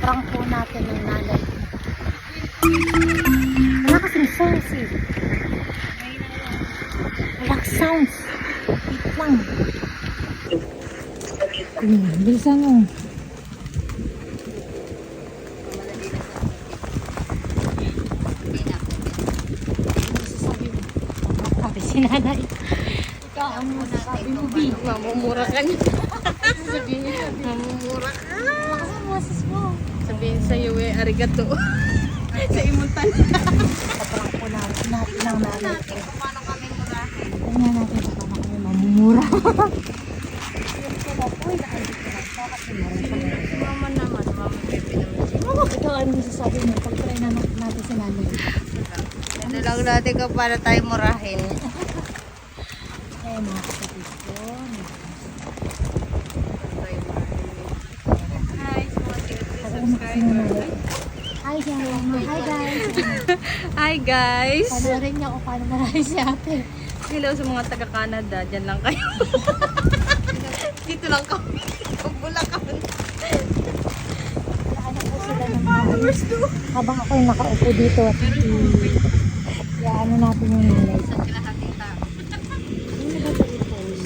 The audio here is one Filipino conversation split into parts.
prank po natin ng nanay. Wala kasing sounds eh. Walang sounds. Wait lang. Bilisan mo. Sabi si nanay. Ikaw, ang sabi mo, B. Mamumura ka niya. Sabihin niya, mamumura ka. Lakas ang boses mo. Sabihin sa'yo arigato. Sa imuntan. Kapag po natin ang nanay. Paano kami murahin? Tingnan natin kung paano kami mamumura. Yung sila po, nakandito lang siya kasi meron siya ngayon. Mama naman, mama baby naman. Ikaw, ano masasabi mo? Pag-try na natin si nanay. Ano lang natin kung paano tayo murahin. Kaya mga kapatid ko. Hi, so what's your Subscriber? Hi guys! Hi guys! Hi guys! Panoorin niyo kung paano marami si ate. Hello sa mga taga-Canada. Diyan lang kayo. Dito lang kami. Pagbulakan. Ano po sila ng mga habang ako yung nakaupo dito at ano natin yung nanay. Sa kalahating tao. Ano ba ito i-post?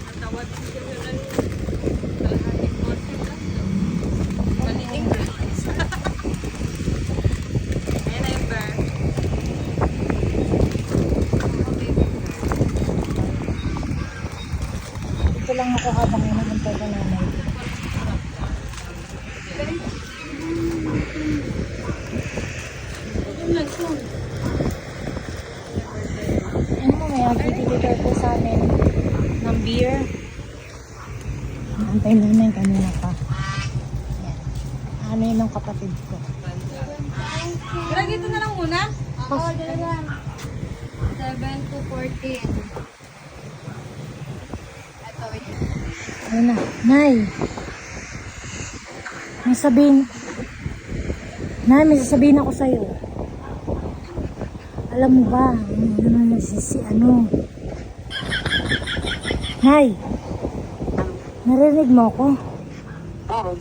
Natawad ko siya ng kalahating konti lang. Baliting ko. Ayan na yung bear. Dito lang ako habang inaantay ko nanay. Ano mo, may agi-deliver po sa amin ng beer. Naantay namin kanina pa. Yan. Ano yun ng kapatid ko. Pero dito na lang muna. Oo, dito lang. 7 to 14. Ito yun. Ano na? Nay! May sabihin. Nay, may sasabihin ako sa'yo. Alam mo ba? Ano si ano? Nay! Narinig mo ako? Oo.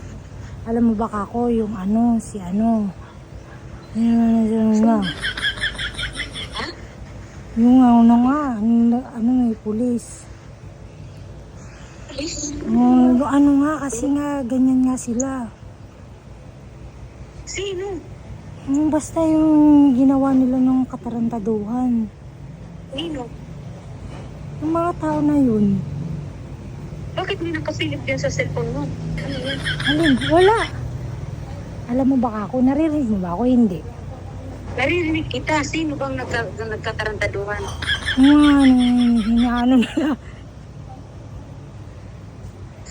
Alam mo ba kako yung ano, si ano? Yung nga. Yung ano nga, ano may pulis. Ano nga, kasi nga, ganyan nga sila. Sino? Basta yung ginawa nila ng katarantaduhan. Nino? Yung mga tao na yun. Bakit may nakasilip din sa cellphone mo? Ano yan? Alin? Wala. Alam mo ba ako? Naririnig mo ba ako? Hindi. Naririnig kita. Sino bang nagkatarantaduhan? Yung hinaano nila.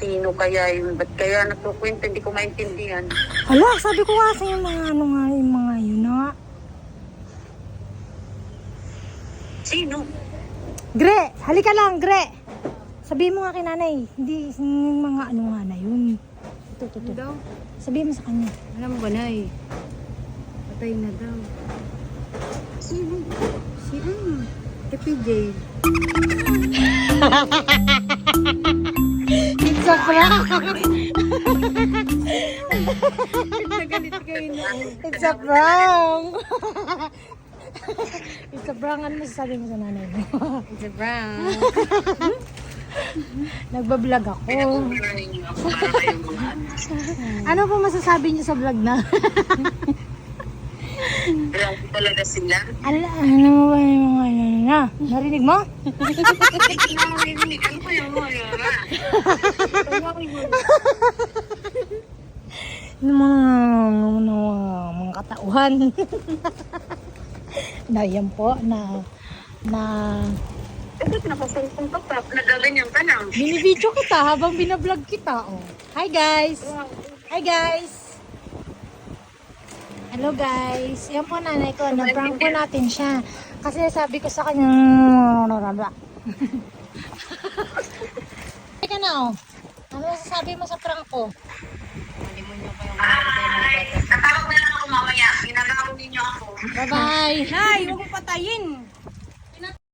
Sino kaya yun? Ba't kaya nagkukwento? Hindi ko maintindihan. Hala, sabi ko kasi yung mga ano nga, yung mga yun na nga. Sino? Gre! Halika lang, Gre! Sabihin mo nga kay nanay. Hindi yung mga ano nga na yun. Ito. Ano daw? Sabihin mo sa kanya. Alam mo ba, Nay? Patay na daw. Sino? Si ano? FPJ. It's a prank! Nagalit kayo na. It's a prank! It's a prank. Ano masasabi mo sa nanay mo? It's a brown. Nagbablog ako. Pinag-umbira ninyo ako para kayong mga ano. Ano po masasabi niyo sa vlog na? Grabe talaga sila. Ano mo ba yung mga ano na? Narinig mo? Hindi na maririnig. Ano kaya mo yun? Yung mga katauhan. Na yan po na Bakit nakasalpong ka pa? Nagaganyan ka lang. binibidyo kita habang binablog kita. Oh. Hi guys! Hi guys! Hello guys! Yan po nanay ko. Na-prank po natin siya. Kasi sabi ko sa kanya, Teka na oh. Ano sasabi mo sa prank ko? Malimun niyo kayo mga bata. Tatawag na lang ako mamaya. Ginagawa ninyo ako. Bye-bye! Nay, huwag mo patayin.